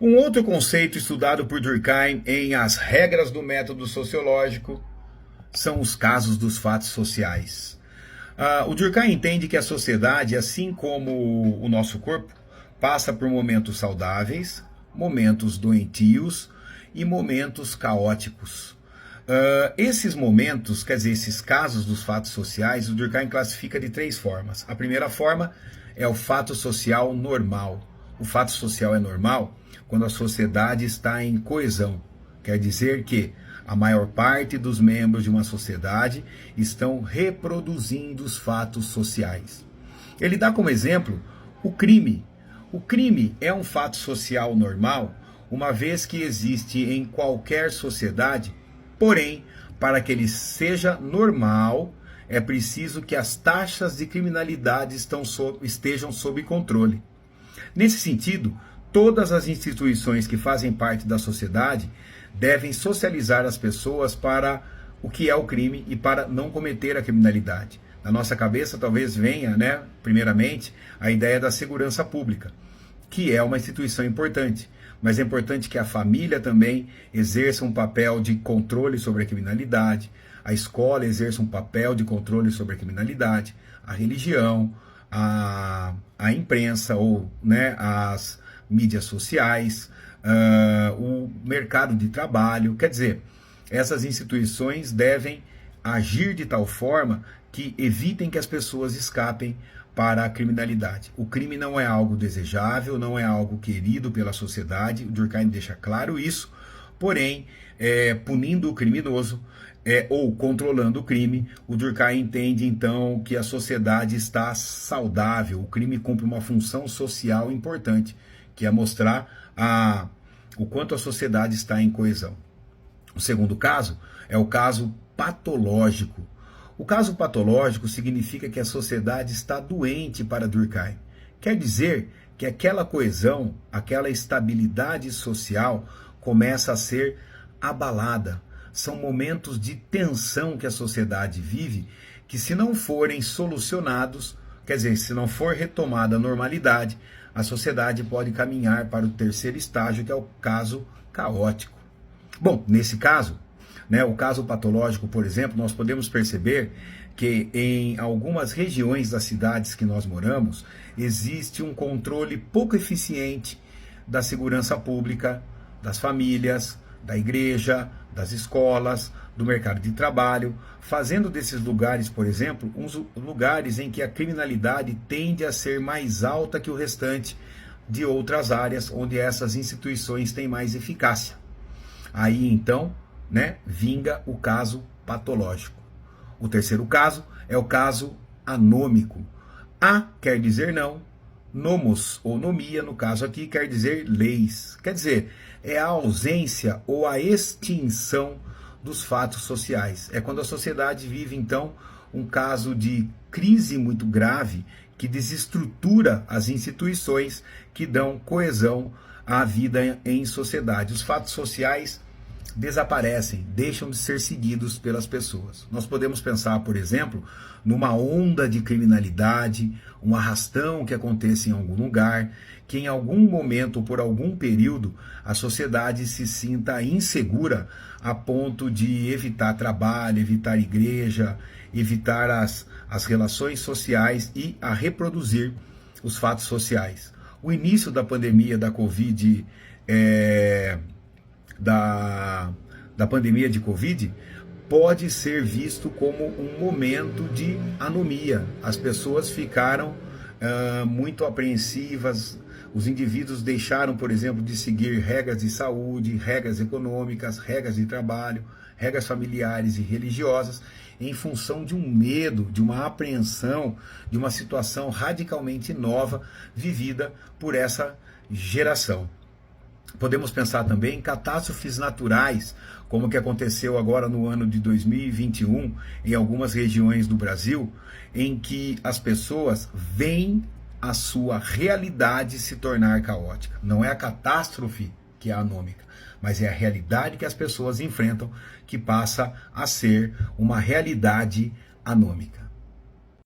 Um outro conceito estudado por Durkheim em As Regras do Método Sociológico são os casos dos fatos sociais. O Durkheim entende que a sociedade, assim como o nosso corpo, passa por momentos saudáveis, momentos doentios e momentos caóticos. Esses momentos, quer dizer, esses casos dos fatos sociais, o Durkheim classifica de 3 formas. A primeira forma é o fato social normal. O fato social é normal quando a sociedade está em coesão. Quer dizer que a maior parte dos membros de uma sociedade estão reproduzindo os fatos sociais. Ele dá como exemplo o crime. O crime é um fato social normal, uma vez que existe em qualquer sociedade, porém, para que ele seja normal, é preciso que as taxas de criminalidade estejam sob controle. Nesse sentido, todas as instituições que fazem parte da sociedade devem socializar as pessoas para o que é o crime e para não cometer a criminalidade. Na nossa cabeça talvez venha, primeiramente, a ideia da segurança pública, que é uma instituição importante, mas é importante que a família também exerça um papel de controle sobre a criminalidade, a escola exerça um papel de controle sobre a criminalidade, a religião, a imprensa ou as mídias sociais, o mercado de trabalho. Quer dizer, essas instituições devem agir de tal forma que evitem que as pessoas escapem para a criminalidade. O crime não é algo desejável, não é algo querido pela sociedade, o Durkheim deixa claro isso, porém, punindo o criminoso ou controlando o crime, o Durkheim entende então que a sociedade está saudável, o crime cumpre uma função social importante, que é mostrar o quanto a sociedade está em coesão. O segundo caso é o caso patológico. O caso patológico significa que a sociedade está doente para Durkheim. Quer dizer que aquela coesão, aquela estabilidade social começa a ser abalada. São momentos de tensão que a sociedade vive, que se não forem solucionados, quer dizer, se não for retomada a normalidade, a sociedade pode caminhar para o terceiro estágio, que é o caso caótico. Bom, nesse caso, o caso patológico, por exemplo, nós podemos perceber que em algumas regiões das cidades que nós moramos, existe um controle pouco eficiente da segurança pública, das famílias, da igreja, das escolas, do mercado de trabalho, fazendo desses lugares, por exemplo, uns lugares em que a criminalidade tende a ser mais alta que o restante de outras áreas onde essas instituições têm mais eficácia. Aí então, vinga o caso patológico. O terceiro caso é o caso anômico. A quer dizer não, nomos ou nomia, no caso aqui, quer dizer leis. Quer dizer, é a ausência ou a extinção dos fatos sociais. É quando a sociedade vive, então, um caso de crise muito grave que desestrutura as instituições que dão coesão à vida em sociedade. Os fatos sociais desaparecem, deixam de ser seguidos pelas pessoas. Nós podemos pensar, por exemplo, numa onda de criminalidade, um arrastão que aconteça em algum lugar, que em algum momento ou por algum período a sociedade se sinta insegura a ponto de evitar trabalho, evitar igreja, evitar as relações sociais e a reproduzir os fatos sociais. O início da pandemia da Covid, da pandemia de Covid, pode ser visto como um momento de anomia. As pessoas ficaram muito apreensivas, os indivíduos deixaram, por exemplo, de seguir regras de saúde, regras econômicas, regras de trabalho, regras familiares e religiosas, em função de um medo, de uma apreensão, de uma situação radicalmente nova vivida por essa geração. Podemos pensar também em catástrofes naturais, como o que aconteceu agora no ano de 2021, em algumas regiões do Brasil, em que as pessoas veem a sua realidade se tornar caótica. Não é a catástrofe que é anômica, mas é a realidade que as pessoas enfrentam que passa a ser uma realidade anômica.